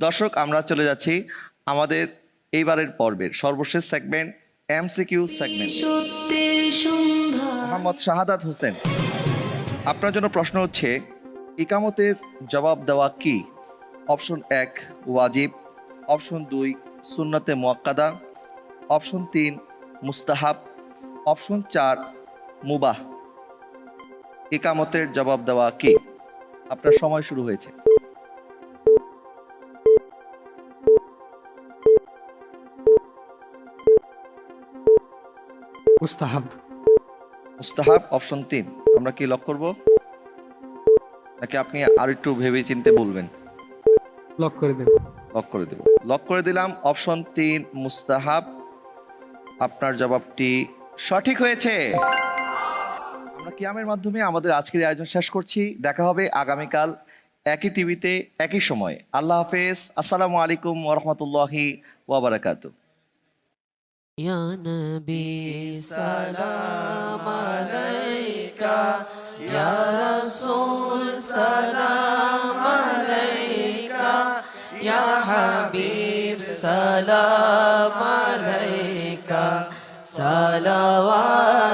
দর্শক, আমরা চলে যাচ্ছি আমাদের এইবারের পর্বের সর্বশেষ segment, MCQ segment. Mohammad Shahadat Hossain, আপনার জন্য প্রশ্ন হচ্ছে, ইকামতের জবাব দেওয়া কি? অপশন 1 ওয়াজিব, অপশন 2 সুন্নতে মুআক্কাদা, অপশন 3 মুস্তাহাব, অপশন 4 মুবাহ। ইকামতের জবাব দেওয়া কি? আপনার সময় শুরু হয়েছে। মুস্তাহাব। মুস্তাহাব অপশন 3, আমরা কি লক করব নাকি আপনি আর একটু ভেবে চিন্তে বলবেন? লক করে দেব। লক করে দেব। লক করে দিলাম অপশন 3 মুস্তাহাব। আপনার জবাবটি সঠিক হয়েছে। আমরা কিয়ামের মাধ্যমে আমাদের আজকের আয়োজন শেষ করছি। দেখা হবে আগামীকাল একই টিভিতে একই সময়। আল্লাহ হাফেজ। আসসালামু আলাইকুম ওয়া রাহমাতুল্লাহি ওয়া বারাকাতুহু। या नबी सलाम अलैका, या रसूल सलाम अलैका, या हबीब सलाम अलैका, सलावतुल्लाह